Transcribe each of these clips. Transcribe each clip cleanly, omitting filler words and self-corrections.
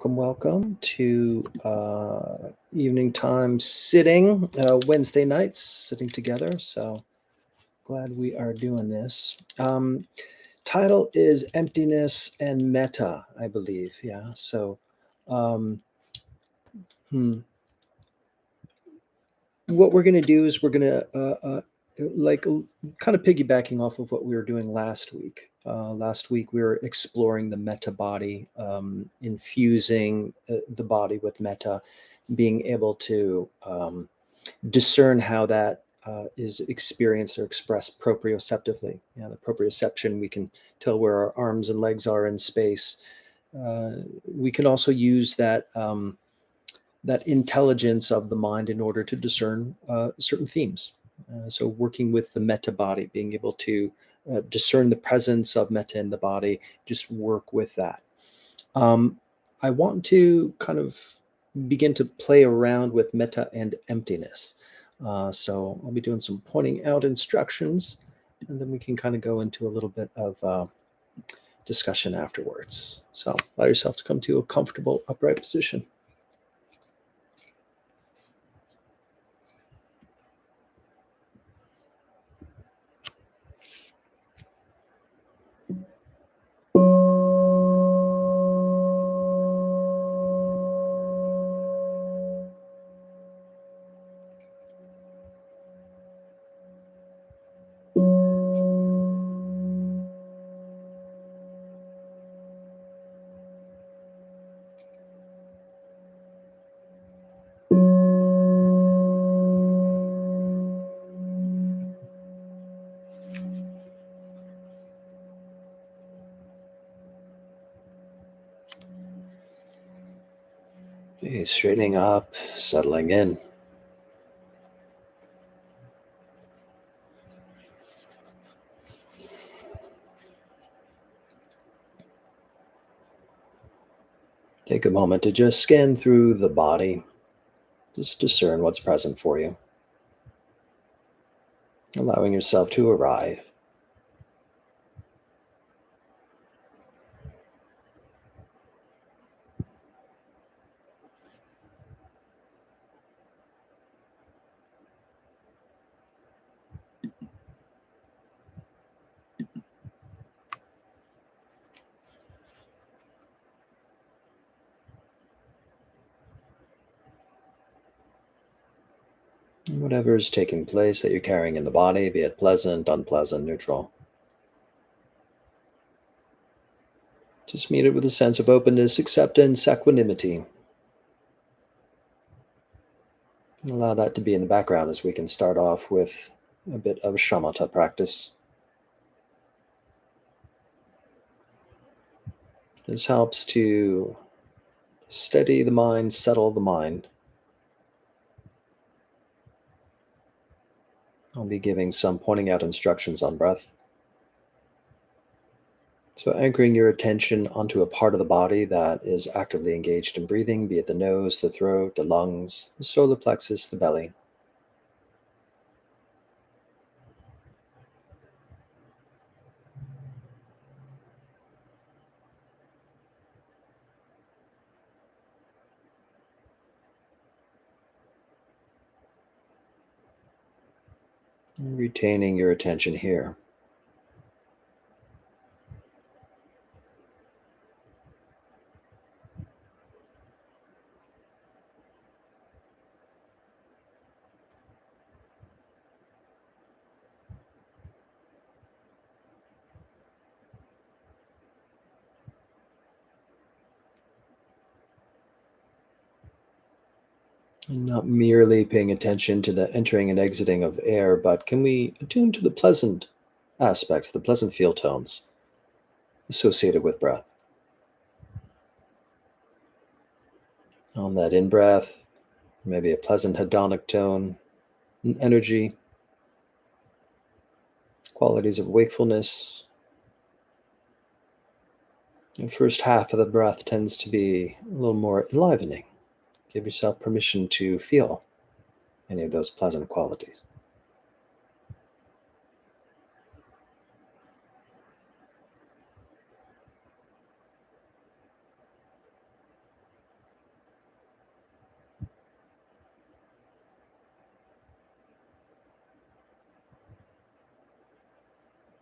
Welcome to evening time sitting, Wednesday nights, sitting together. So glad we are doing this. Title is Emptiness and Metta, I believe. Yeah. Um, hmm. What we're going to do is we're going to kind of piggybacking off of what we were doing last week. Last week we were exploring the Metta Body, infusing the body with Metta, being able to discern how that is experienced or expressed proprioceptively. The proprioception, we can tell where our arms and legs are in space. We can also use that intelligence of the mind in order to discern certain themes. So working with the Metta Body, being able to discern the presence of Metta in the body, just work with that. I want to kind of begin to play around with Metta and emptiness. So I'll be doing some pointing out instructions, and then we can kind of go into a little bit of discussion afterwards. So allow yourself to come to a comfortable upright position. Okay, straightening up, settling in. Take a moment to just scan through the body, just discern what's present for you, allowing yourself to arrive. Whatever is taking place that you're carrying in the body, be it pleasant, unpleasant, neutral. Just meet it with a sense of openness, acceptance, equanimity. Allow that to be in the background as we can start off with a bit of Shamatha practice. This helps to steady the mind, settle the mind. I'll be giving some pointing out instructions on breath. So anchoring your attention onto a part of the body that is actively engaged in breathing, be it the nose, the throat, the lungs, the solar plexus, the belly. And retaining your attention here. And not merely paying attention to the entering and exiting of air, but can we attune to the pleasant aspects, the pleasant feel tones associated with breath? On that in breath, maybe a pleasant hedonic tone, an energy, qualities of wakefulness. The first half of the breath tends to be a little more enlivening. Give yourself permission to feel any of those pleasant qualities.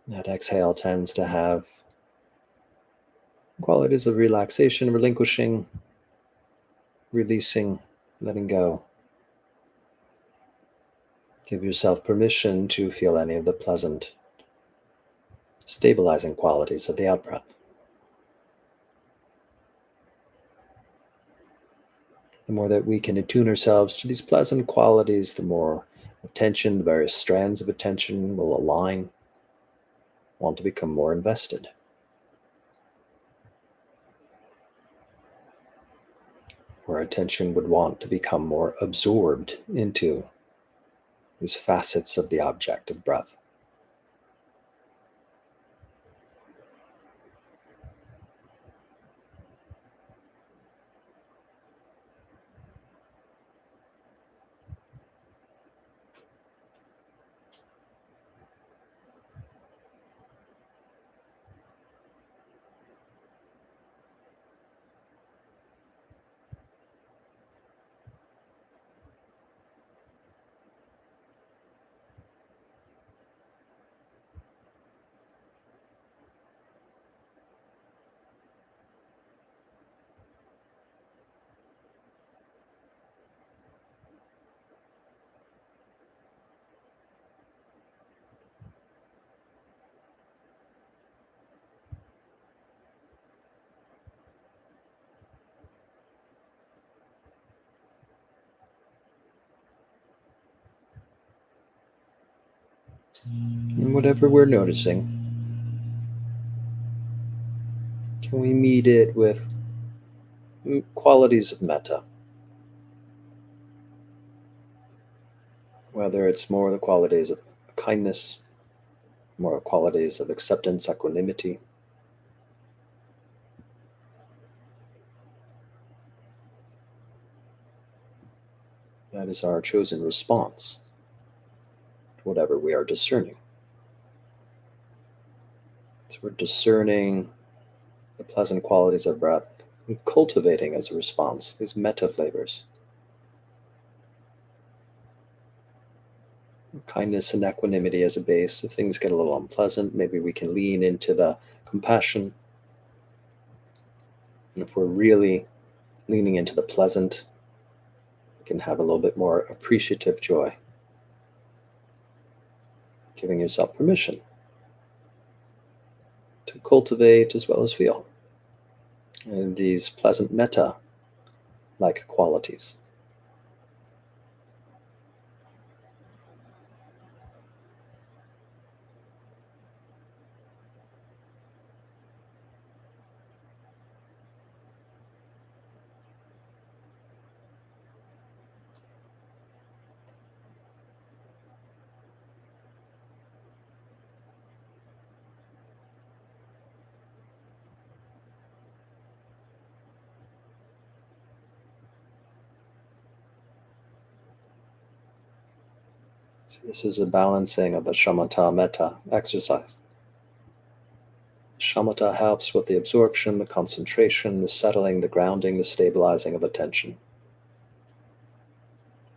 That exhale tends to have qualities of relaxation, relinquishing, releasing, letting go. Give yourself permission to feel any of the pleasant, stabilizing qualities of the out-breath. The more that we can attune ourselves to these pleasant qualities, the more attention, the various strands of attention will align, want to become more invested. Where attention would want to become more absorbed into these facets of the object of breath. And whatever we're noticing, can we meet it with qualities of metta? Whether it's more the qualities of kindness, more qualities of acceptance, equanimity. That is our chosen response to whatever we are discerning. So we're discerning the pleasant qualities of breath and cultivating as a response these metta flavors. Kindness and equanimity as a base. If things get a little unpleasant, maybe we can lean into the compassion. And if we're really leaning into the pleasant, we can have a little bit more appreciative joy. Giving yourself permission to cultivate as well as feel. And these pleasant metta-like qualities. So this is a balancing of the Shamatha Metta exercise. Shamatha helps with the absorption, the concentration, the settling, the grounding, the stabilizing of attention.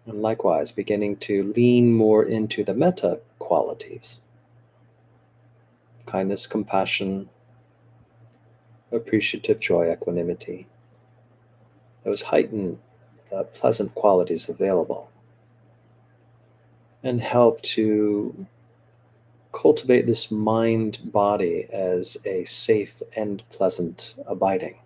And likewise, beginning to lean more into the metta qualities. Kindness, compassion, appreciative joy, equanimity. Those heighten the pleasant qualities available and help to cultivate this mind body as a safe and pleasant abiding.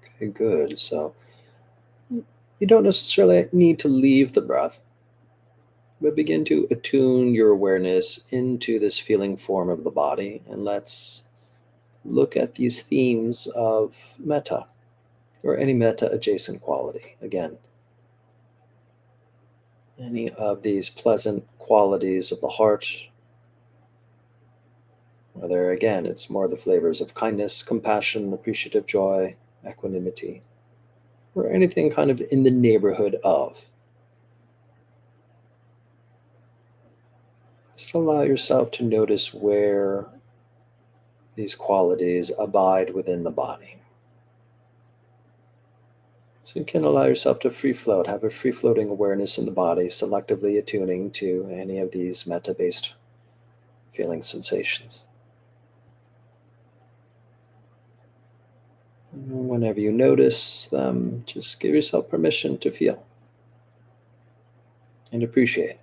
Okay, good. So you don't necessarily need to leave the breath, but begin to attune your awareness into this feeling form of the body. And let's look at these themes of metta or any metta adjacent quality. Again, any of these pleasant qualities of the heart, whether again it's more the flavors of kindness, compassion, appreciative joy, equanimity, or anything kind of in the neighborhood of. Just allow yourself to notice where these qualities abide within the body. So you can allow yourself to free float, have a free floating awareness in the body, selectively attuning to any of these metta based feeling sensations. Whenever you notice them, just give yourself permission to feel and appreciate.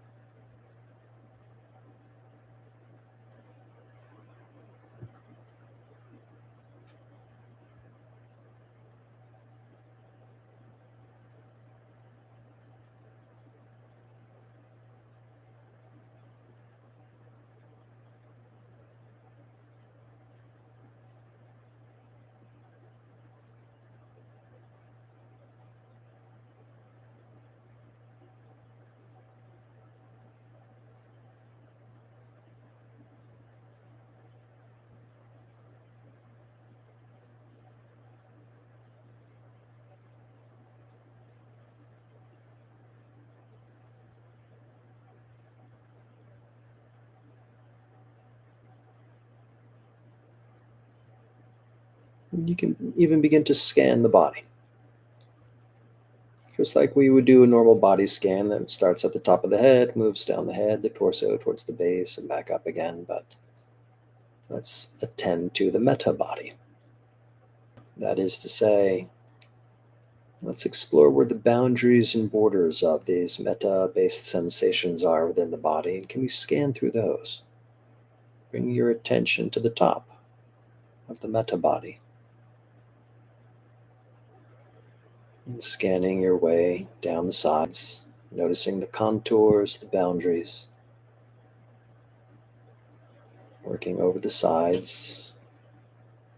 You can even begin to scan the body, just like we would do a normal body scan that starts at the top of the head, moves down the head, the torso towards the base, and back up again. But let's attend to the metta body. That is to say, let's explore where the boundaries and borders of these metta based sensations are within the body. And can we scan through those? Bring your attention to the top of the metta body and scanning your way down the sides, noticing the contours, the boundaries, working over the sides,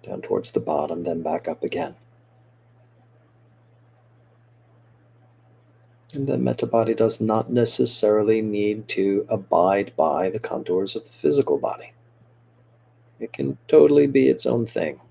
down towards the bottom, then back up again. And the metta body does not necessarily need to abide by the contours of the physical body. It can totally be its own thing.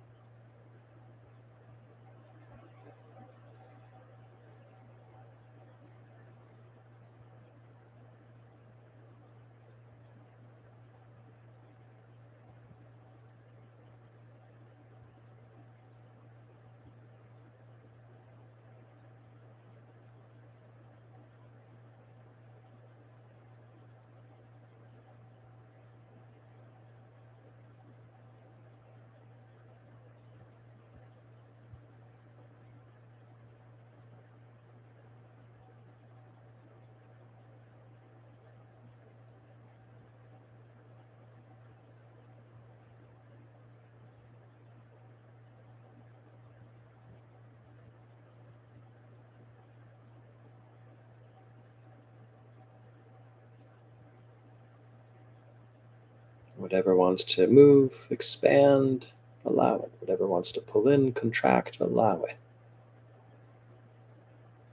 Whatever wants to move, expand, allow it. Whatever wants to pull in, contract, allow it.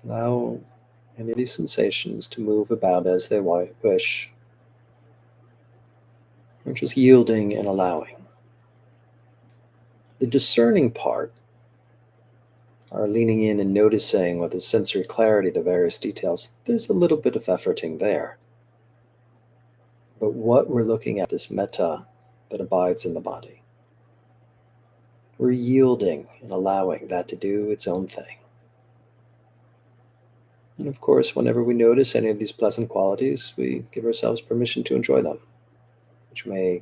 Allow any of these sensations to move about as they wish. We're just yielding and allowing. The discerning part, or leaning in and noticing with a sensory clarity the various details, there's a little bit of efforting there. But what we're looking at, this metta that abides in the body, we're yielding and allowing that to do its own thing. And of course, whenever we notice any of these pleasant qualities, we give ourselves permission to enjoy them, which may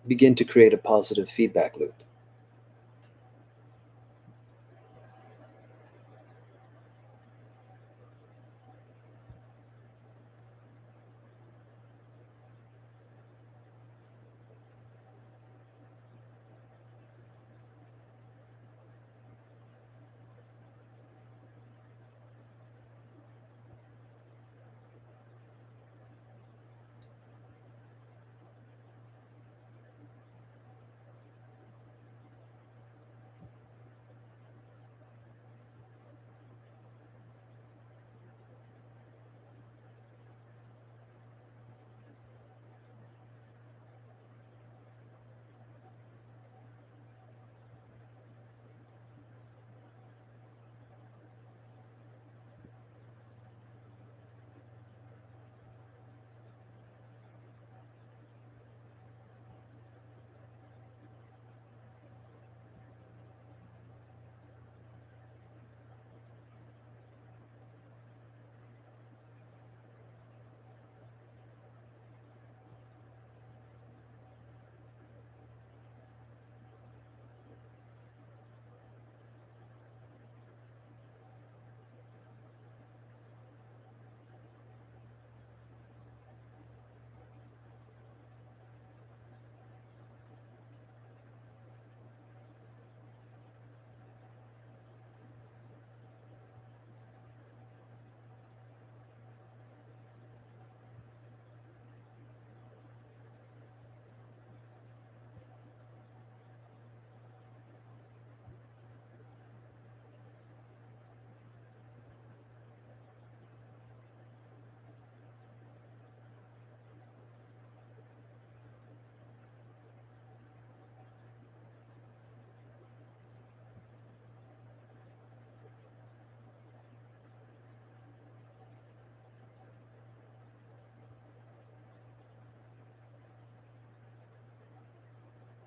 begin to create a positive feedback loop.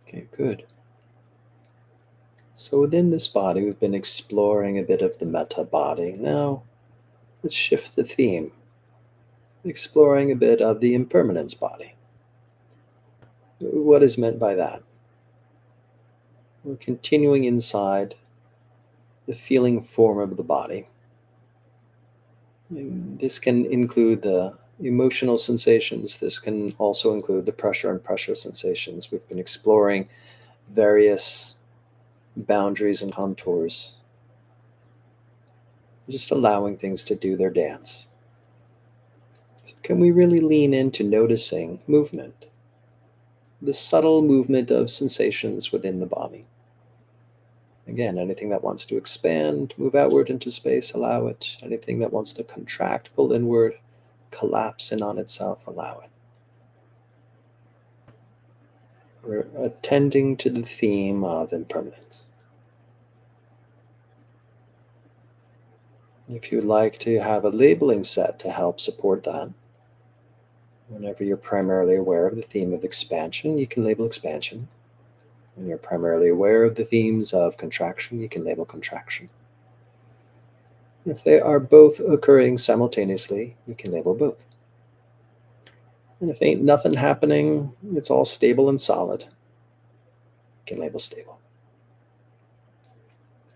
Okay, good. So within this body, we've been exploring a bit of the Metta Body. Now, let's shift the theme, exploring a bit of the Impermanence Body. What is meant by that? We're continuing inside the feeling form of the body. And this can include the emotional sensations. This can also include the pressure and pressure sensations. We've been exploring various boundaries and contours, just allowing things to do their dance. So can we really lean into noticing movement, the subtle movement of sensations within the body? Again, anything that wants to expand, move outward into space, allow it. Anything that wants to contract, pull inward, collapse in on itself, allow it. We're attending to the theme of impermanence. If you'd like to have a labeling set to help support that, whenever you're primarily aware of the theme of expansion, you can label expansion. When you're primarily aware of the themes of contraction, you can label contraction. If they are both occurring simultaneously, you can label both. And if ain't nothing happening, it's all stable and solid, you can label stable.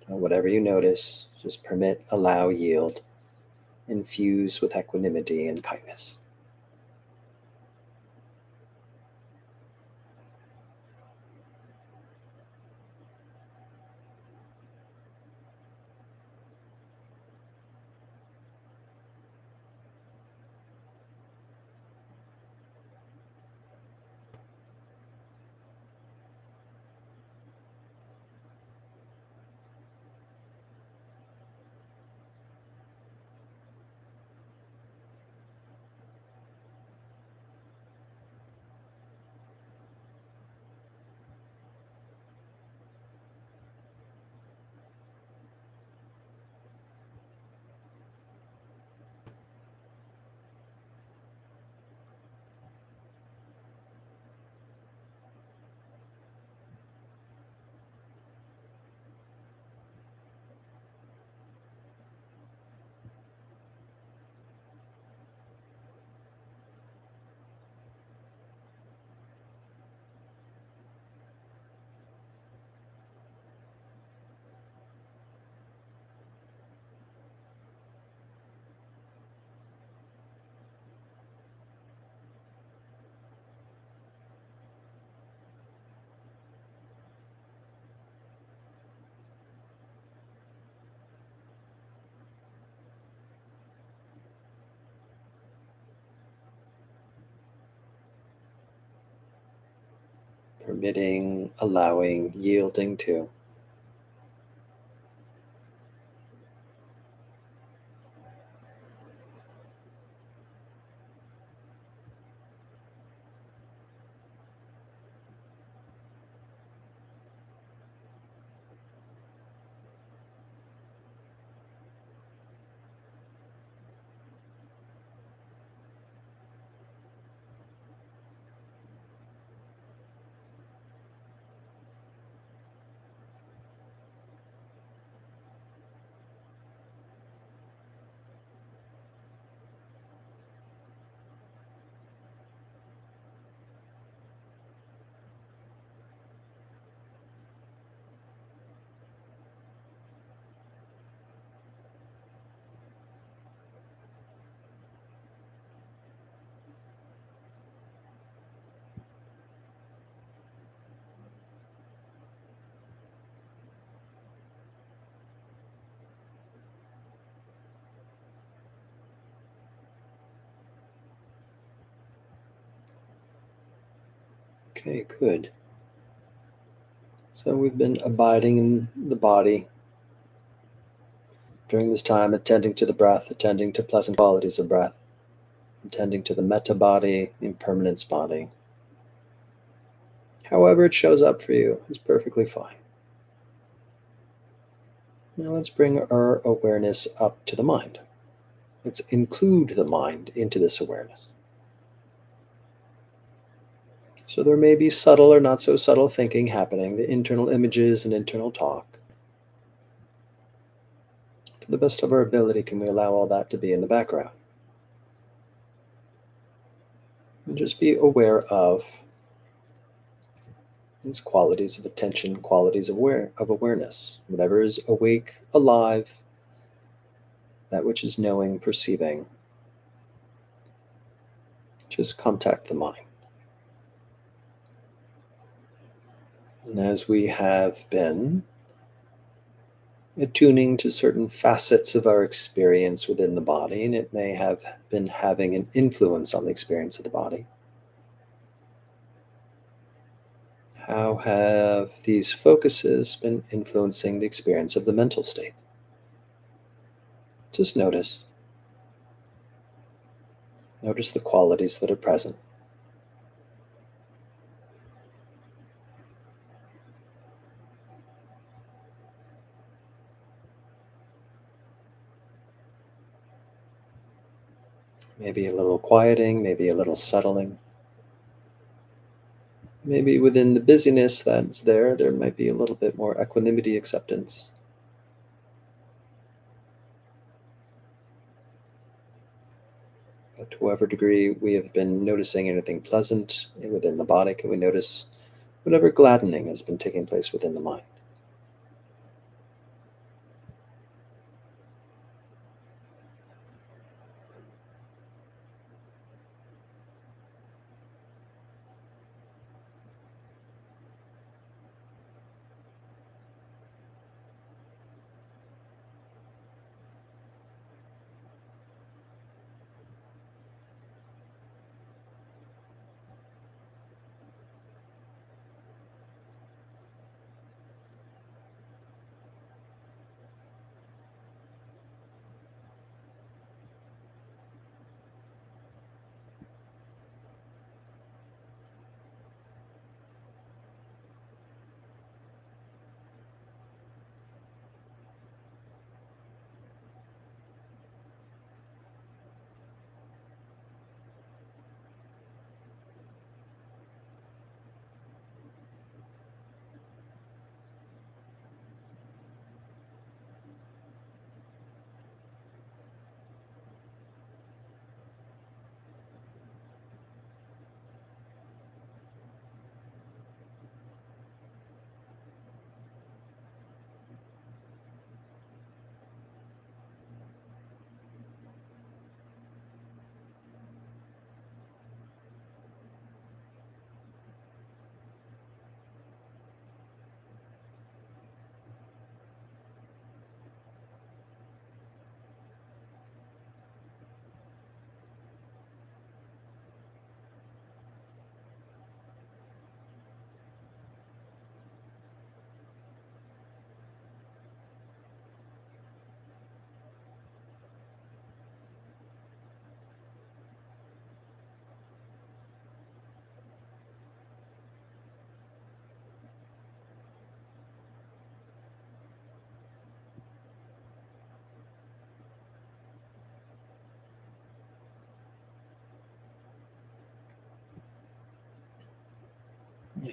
Whatever you notice, just permit, allow, yield, infuse with equanimity and kindness. Permitting, allowing, yielding to. Okay, good. So we've been abiding in the body during this time, attending to the breath, attending to pleasant qualities of breath, attending to the Metta Body, Impermanence Body. However it shows up for you is perfectly fine. Now let's bring our awareness up to the mind. Let's include the mind into this awareness. So there may be subtle or not so subtle thinking happening, the internal images and internal talk. To the best of our ability, can we allow all that to be in the background? And just be aware of these qualities of attention, qualities of awareness. Whatever is awake, alive, that which is knowing, perceiving, just contact the mind. And as we have been attuning to certain facets of our experience within the body, and it may have been having an influence on the experience of the body, how have these focuses been influencing the experience of the mental state? Just notice. Notice the qualities that are present. Maybe a little quieting, maybe a little settling. Maybe within the busyness that's there might be a little bit more equanimity, acceptance. But to whatever degree we have been noticing anything pleasant within the body, can we notice whatever gladdening has been taking place within the mind?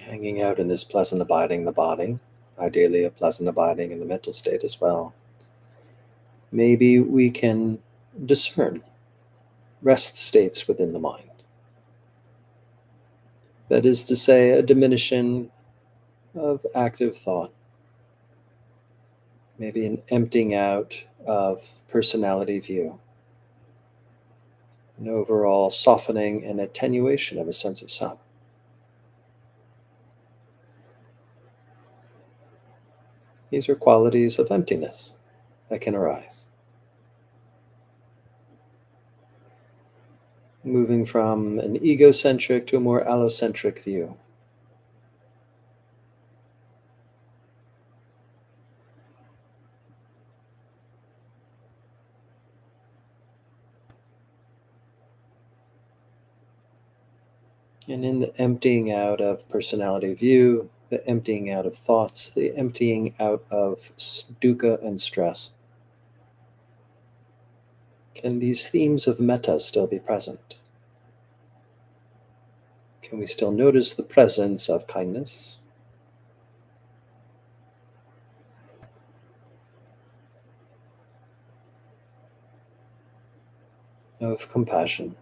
Hanging out in this pleasant abiding the body, ideally a pleasant abiding in the mental state as well. Maybe we can discern rest states within the mind. That is to say, a diminishing of active thought, maybe an emptying out of personality view, an overall softening and attenuation of a sense of self. These are qualities of emptiness that can arise. Moving from an egocentric to a more allocentric view. And in the emptying out of personality view, the emptying out of thoughts, the emptying out of dukkha and stress, can these themes of metta still be present? Can we still notice the presence of kindness, of compassion,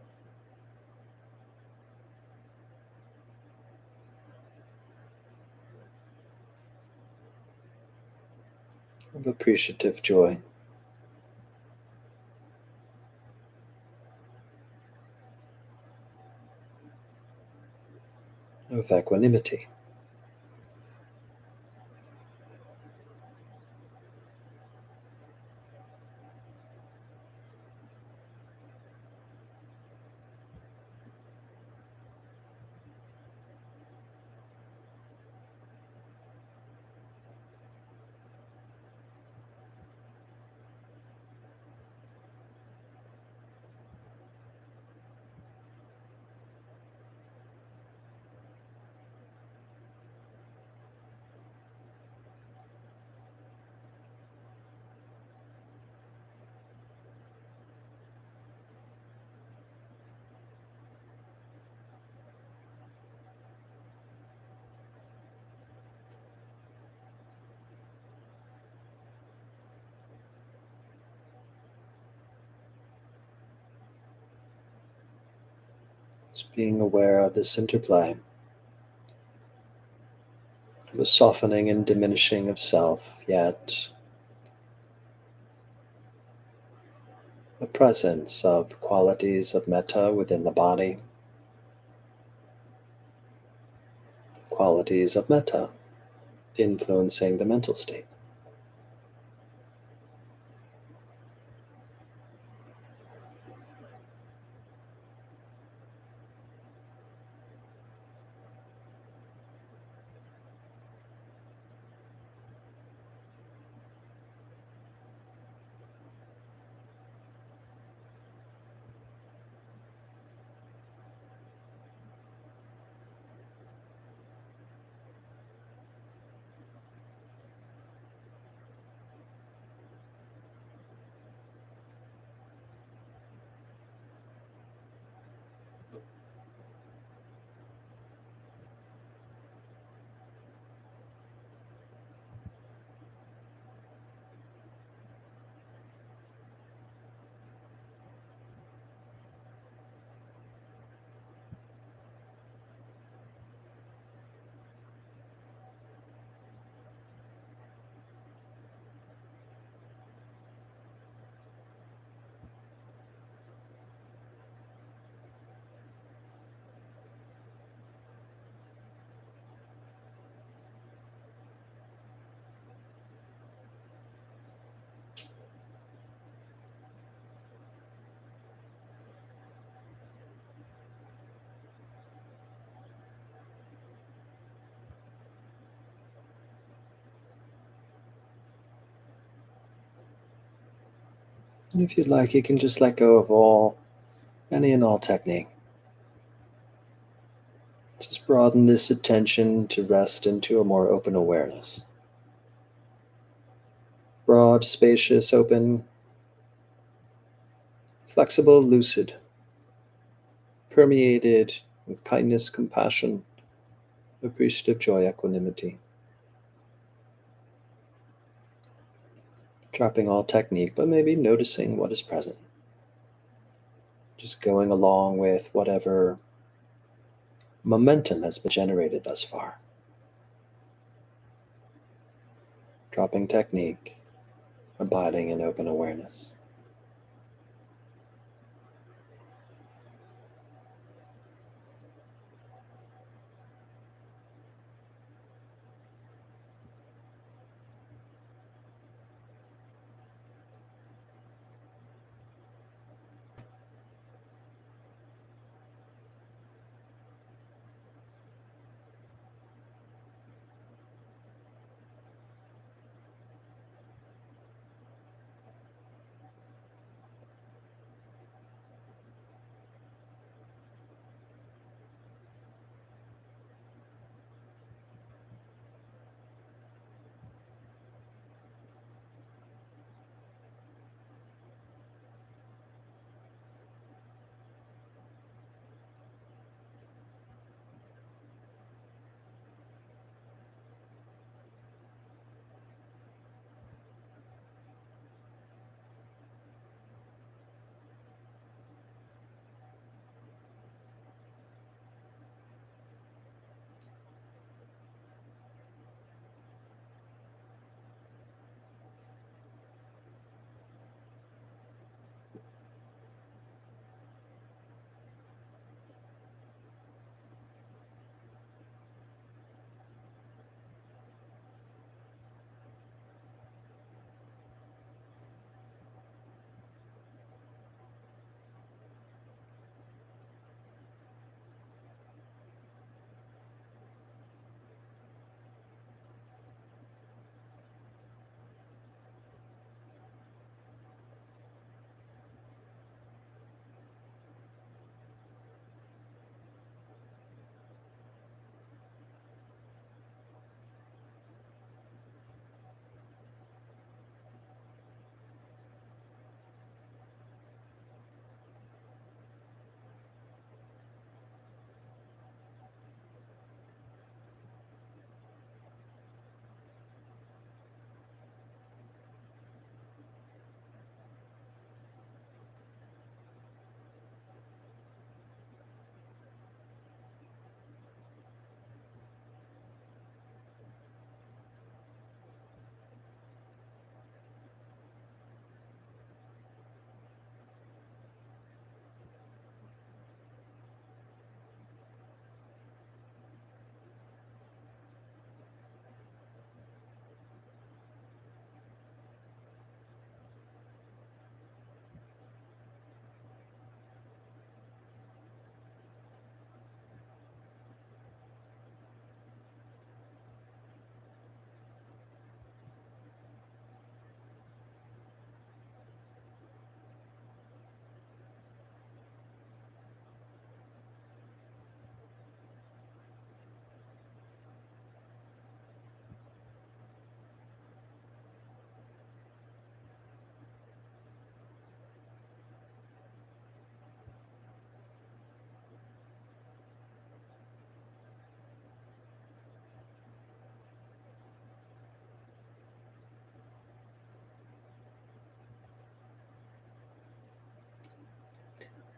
of appreciative joy, of equanimity? Just being aware of this interplay, the softening and diminishing of self, yet the presence of qualities of metta within the body, qualities of metta influencing the mental state. And if you'd like, you can just let go of any and all technique. Just broaden this attention to rest into a more open awareness. Broad, spacious, open, flexible, lucid, permeated with kindness, compassion, appreciative joy, equanimity. Dropping all technique, but maybe noticing what is present. Just going along with whatever momentum has been generated thus far. Dropping technique, abiding in open awareness.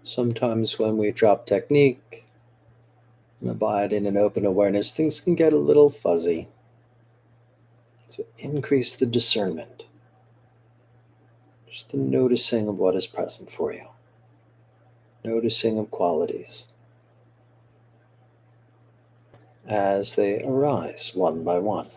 Sometimes when we drop technique and abide in an open awareness, things can get a little fuzzy. So increase the discernment, just the noticing of what is present for you, noticing of qualities as they arise one by one.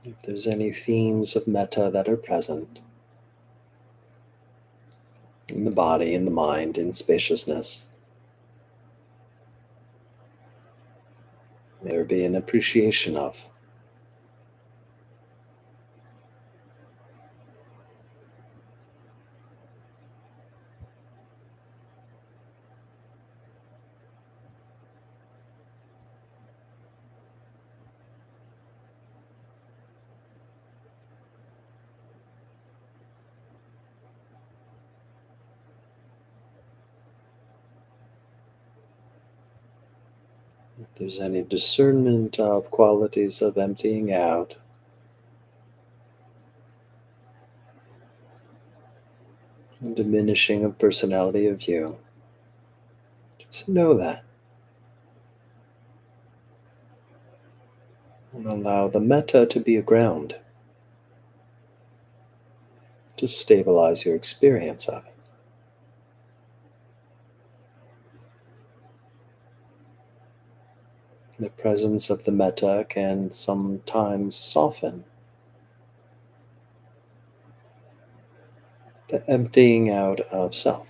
If there's any themes of metta that are present in the body, in the mind, in spaciousness, may there be an appreciation of. If there's any discernment of qualities of emptying out, and diminishing of personality of you, just know that. And allow the metta to be a ground to stabilize your experience of it. The presence of the metta can sometimes soften the emptying out of self.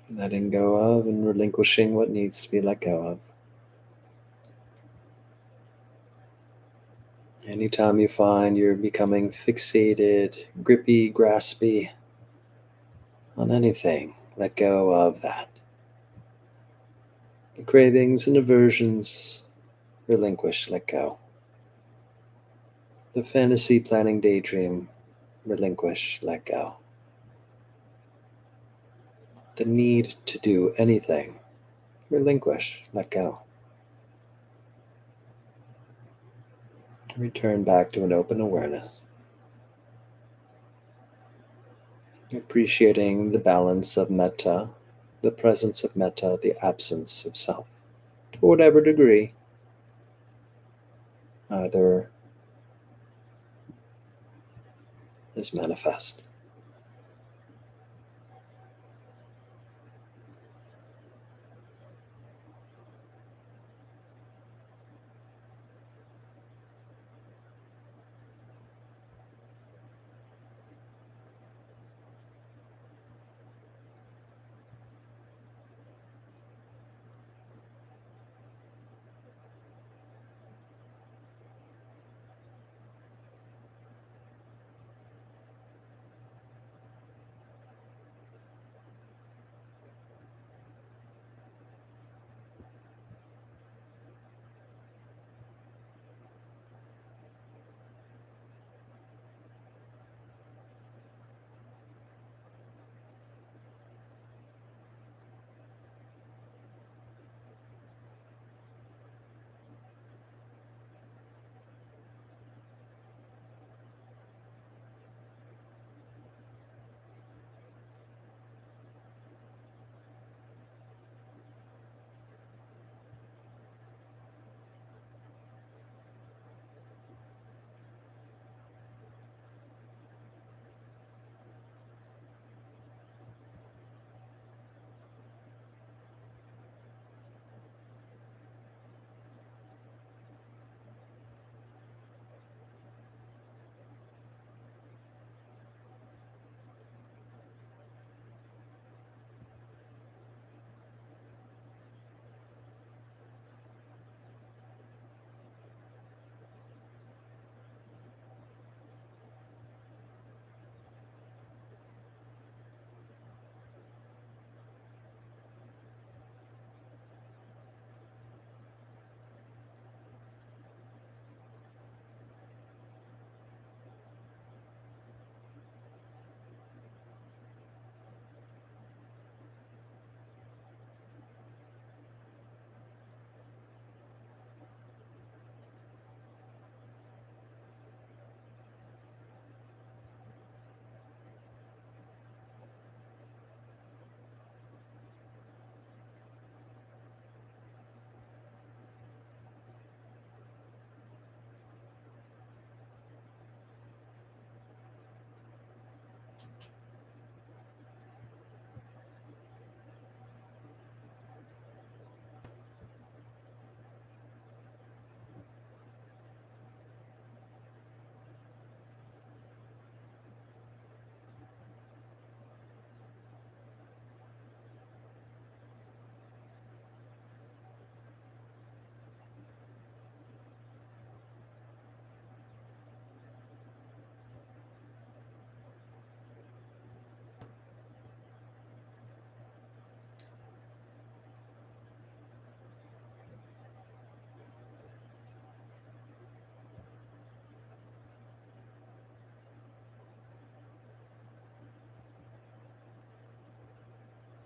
Letting go of and relinquishing what needs to be let go of. Anytime you find you're becoming fixated, grippy, graspy on anything, let go of that. The cravings and aversions, relinquish, let go. The fantasy planning daydream, relinquish, let go. The need to do anything, relinquish, let go. Return back to an open awareness. Appreciating the balance of metta, the presence of metta, the absence of self, to whatever degree either is manifest.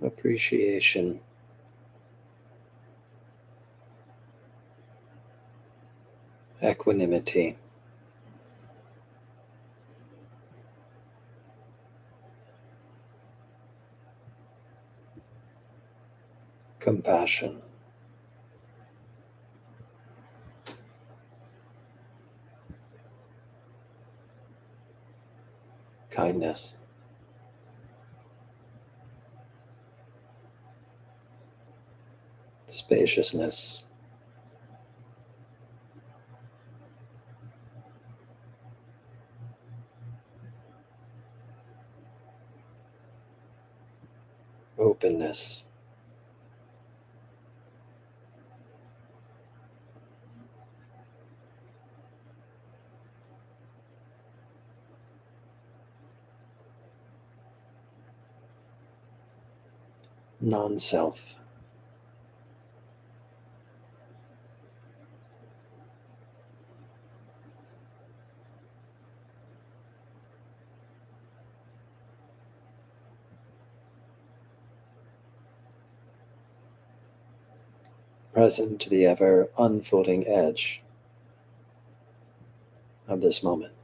appreciation, equanimity, compassion, kindness, spaciousness, openness, non-self, present to the ever unfolding edge of this moment.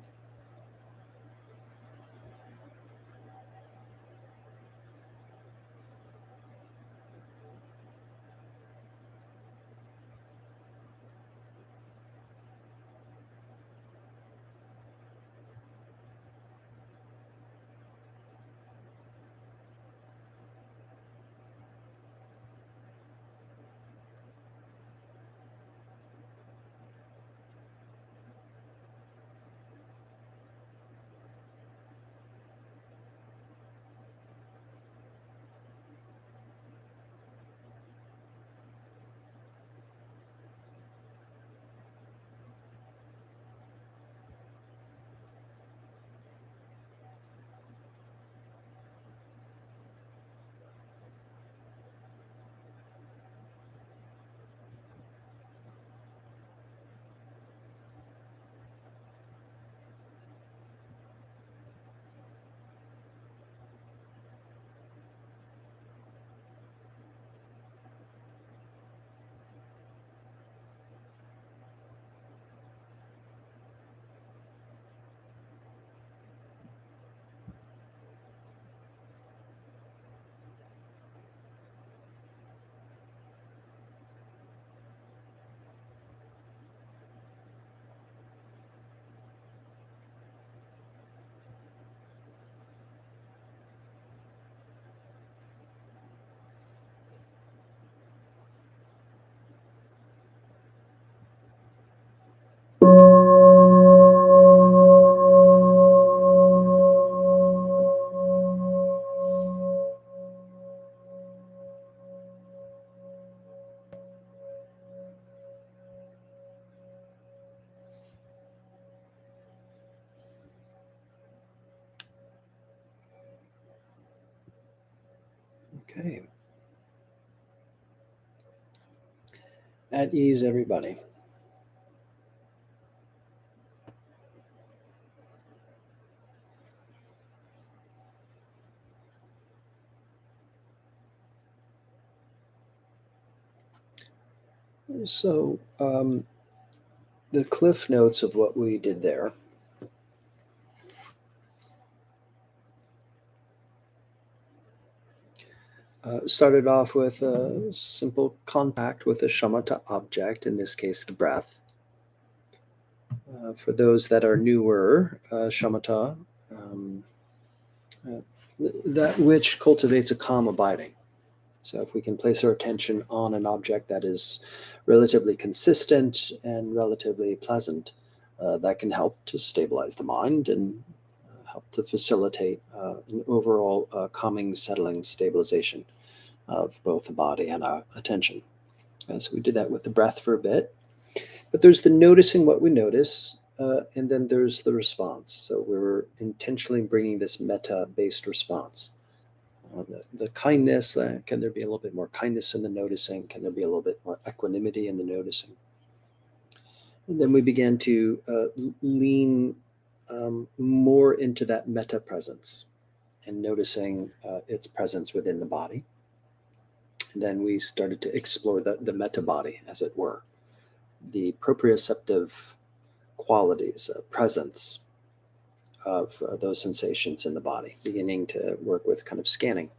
Okay. At ease, everybody. So, the cliff notes of what we did there started off with a simple contact with a shamatha object, in this case, the breath. For those that are newer, shamatha, um, uh, that which cultivates a calm abiding. So, if we can place our attention on an object that is relatively consistent and relatively pleasant, that can help to stabilize the mind and help to facilitate an overall calming, settling stabilization of both the body and our attention. And so we did that with the breath for a bit. But there's the noticing what we notice, and then there's the response. So we were intentionally bringing this metta based response. The kindness, can there be a little bit more kindness in the noticing? Can there be a little bit more equanimity in the noticing? And then we began to lean more into that metta presence and noticing its presence within the body. And then we started to explore the Metta Body, as it were, the proprioceptive qualities, presence of those sensations in the body, beginning to work with kind of scanning,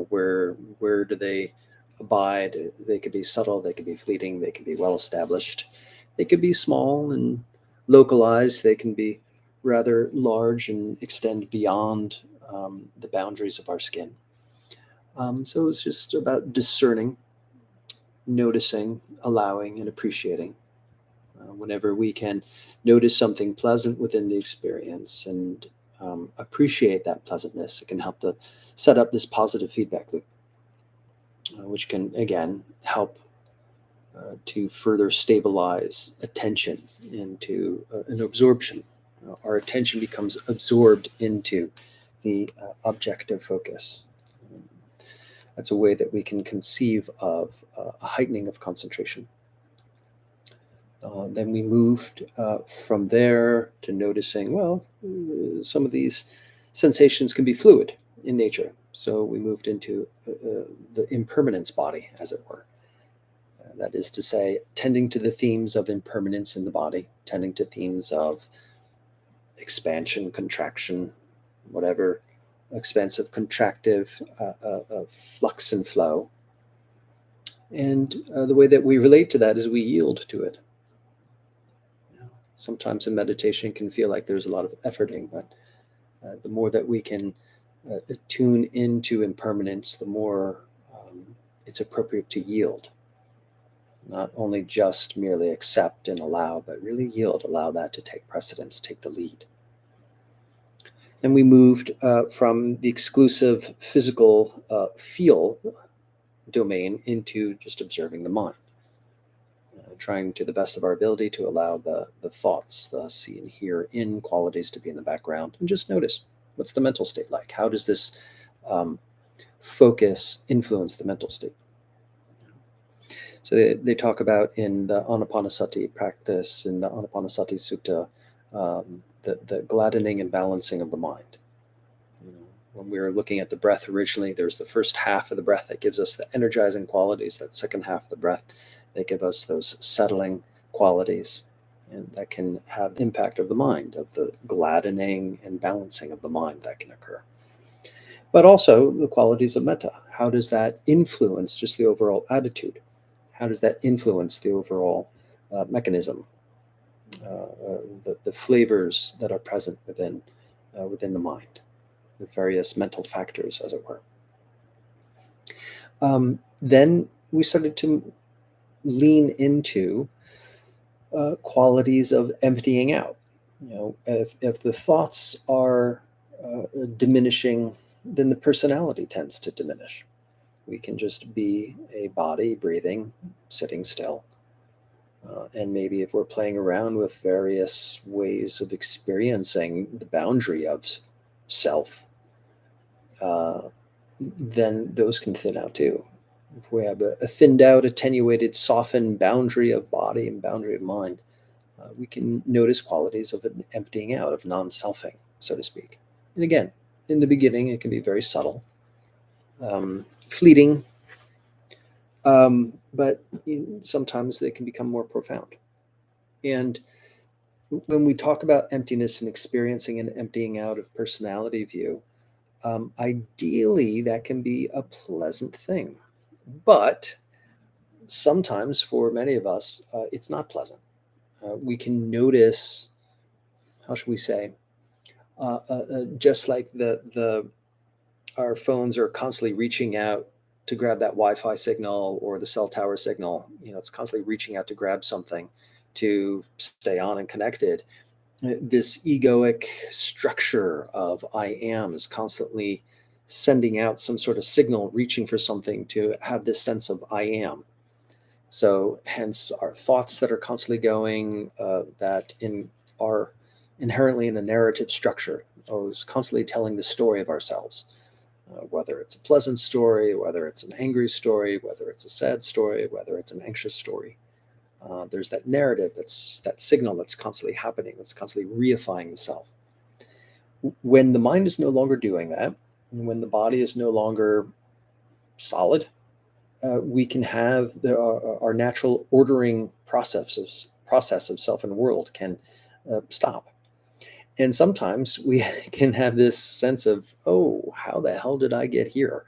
where do they abide? They could be subtle, they could be fleeting, they could be well established, they could be small and localized, they can be rather large and extend beyond the boundaries of our skin. So it's just about discerning, noticing, allowing, and appreciating. Whenever we can notice something pleasant within the experience and appreciate that pleasantness, it can help to set up this positive feedback loop, which can, again, help to further stabilize attention into an absorption. Our attention becomes absorbed into the objective focus. That's a way that we can conceive of a heightening of concentration. Then we moved from there to noticing, well, some of these sensations can be fluid in nature. So we moved into the impermanence body, as it were. That is to say, tending to the themes of impermanence in the body, tending to themes of expansion, contraction, whatever, expansive, contractive, flux and flow. And the way that we relate to that is we yield to it. Sometimes in meditation can feel like there's a lot of efforting, but the more that we can tune into impermanence, the more it's appropriate to yield. Not only just merely accept and allow, but really yield, allow that to take precedence, take the lead. Then we moved from the exclusive physical feel domain into just observing the mind. Trying to the best of our ability to allow the thoughts, the see and hear in qualities to be in the background, and just notice, what's the mental state like? How does this focus influence the mental state? So they talk about in the Anapanasati practice, in the Anapanasati Sutta, the gladdening and balancing of the mind. When we were looking at the breath originally, there's the first half of the breath that gives us the energizing qualities, that second half of the breath that give us those settling qualities, and that can have impact of the mind, of the gladdening and balancing of the mind that can occur. But also the qualities of metta. How does that influence just the overall attitude? How does that influence the overall mechanism, the flavors that are present within the mind, the various mental factors, as it were? Then we started to lean into qualities of emptying out. If the thoughts are diminishing, then the personality tends to diminish. We can just be a body breathing, sitting still. And maybe if we're playing around with various ways of experiencing the boundary of self, then those can thin out too. If we have a thinned out, attenuated, softened boundary of body and boundary of mind, we can notice qualities of an emptying out, of non-selfing, so to speak. And again, in the beginning, it can be very subtle, fleeting, but sometimes they can become more profound. And when we talk about emptiness and experiencing an emptying out of personality view, ideally that can be a pleasant thing. But sometimes for many of us, it's not pleasant. We can notice, how should we say, just like our phones are constantly reaching out to grab that Wi-Fi signal or the cell tower signal. It's constantly reaching out to grab something to stay on and connected. This egoic structure of I am is constantly sending out some sort of signal, reaching for something to have this sense of I am. So hence our thoughts that are constantly going, that are inherently in a narrative structure, always constantly telling the story of ourselves, whether it's a pleasant story, whether it's an angry story, whether it's a sad story, whether it's an anxious story. There's that narrative, that's that signal that's constantly happening, that's constantly reifying the self. When the mind is no longer doing that, and when the body is no longer solid, we can have our natural ordering process of self and world can stop. And sometimes we can have this sense of, oh, how the hell did I get here?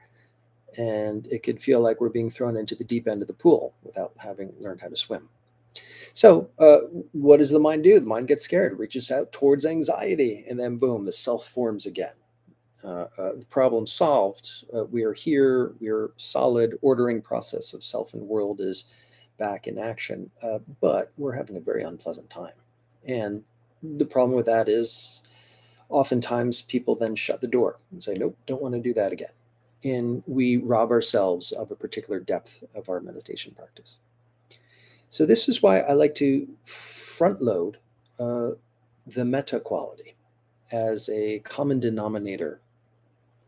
And it could feel like we're being thrown into the deep end of the pool without having learned how to swim. So, what does the mind do? The mind gets scared, reaches out towards anxiety, and then boom, the self forms again. The problem solved. We are here. We are solid. Ordering process of self and world is back in action, but we're having a very unpleasant time. And the problem with that is oftentimes people then shut the door and say, nope, don't want to do that again. And we rob ourselves of a particular depth of our meditation practice. So this is why I like to front load the metta quality as a common denominator.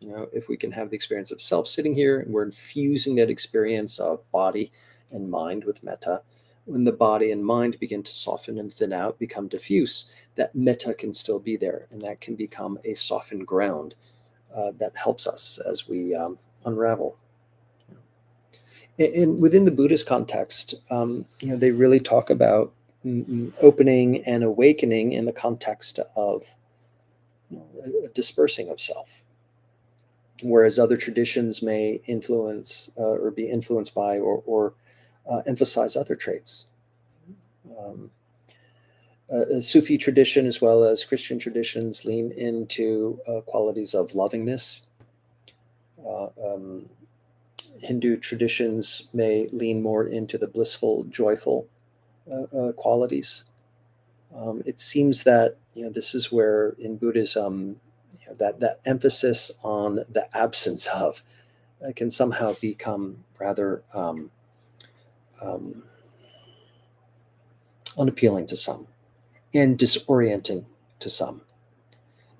If we can have the experience of self sitting here and we're infusing that experience of body and mind with metta, when the body and mind begin to soften and thin out, become diffuse, that metta can still be there, and that can become a softened ground that helps us as we unravel. And within the Buddhist context, they really talk about opening and awakening in the context of a dispersing of self, whereas other traditions may influence or be influenced by or emphasize other traits. A Sufi tradition, as well as Christian traditions, lean into qualities of lovingness. Hindu traditions may lean more into the blissful, joyful qualities. It seems that this is where in Buddhism that emphasis on the absence of can somehow become rather unappealing to some and disorienting to some.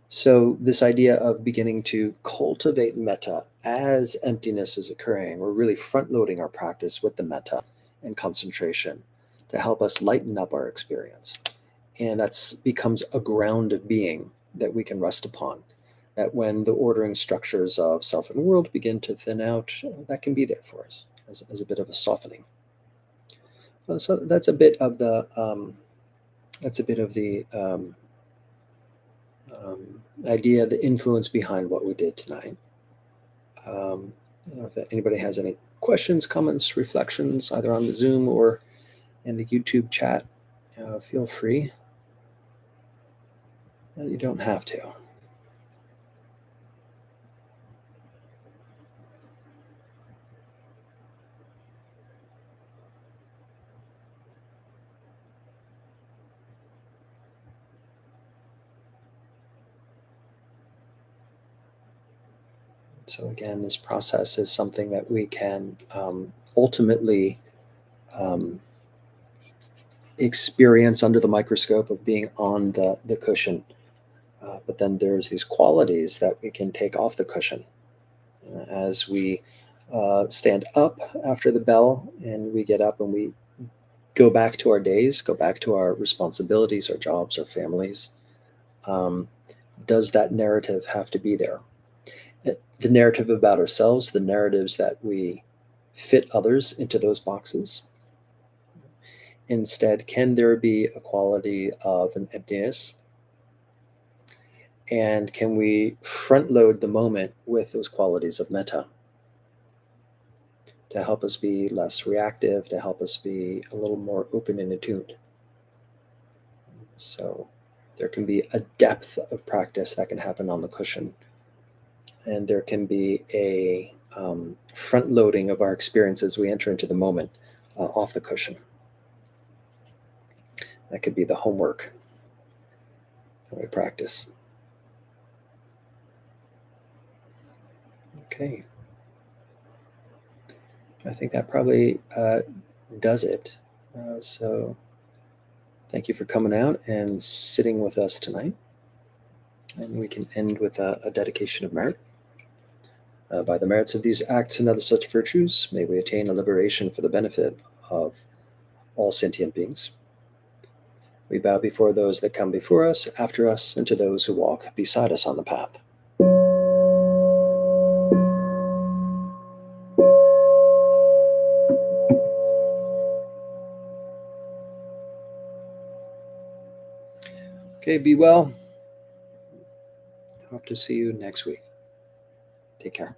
So this idea of beginning to cultivate metta as emptiness is occurring, we're really front-loading our practice with the metta and concentration to help us lighten up our experience. And that becomes a ground of being that we can rest upon. That when the ordering structures of self and world begin to thin out, that can be there for us as a bit of a softening. So that's a bit of the idea, the influence behind what we did tonight. I don't know if anybody has any questions, comments, reflections, either on the Zoom or in the YouTube chat. Feel free. You don't have to. So again, this process is something that we can ultimately experience under the microscope of being on the cushion. But then there's these qualities that we can take off the cushion as we stand up after the bell, and we get up and we go back to our days, go back to our responsibilities, our jobs, our families. Does that narrative have to be there? The narrative about ourselves, the narratives that we fit others into those boxes. Instead, can there be a quality of an emptiness? And can we front load the moment with those qualities of metta to help us be less reactive, to help us be a little more open and attuned? So there can be a depth of practice that can happen on the cushion. And there can be a front loading of our experience as we enter into the moment off the cushion. That could be the homework that we practice. Okay. I think that probably does it. So thank you for coming out and sitting with us tonight. And we can end with a dedication of merit. By the merits of these acts and other such virtues, may we attain a liberation for the benefit of all sentient beings. We bow before those that come before us, after us, and to those who walk beside us on the path. Okay, be well. Hope to see you next week. Take care.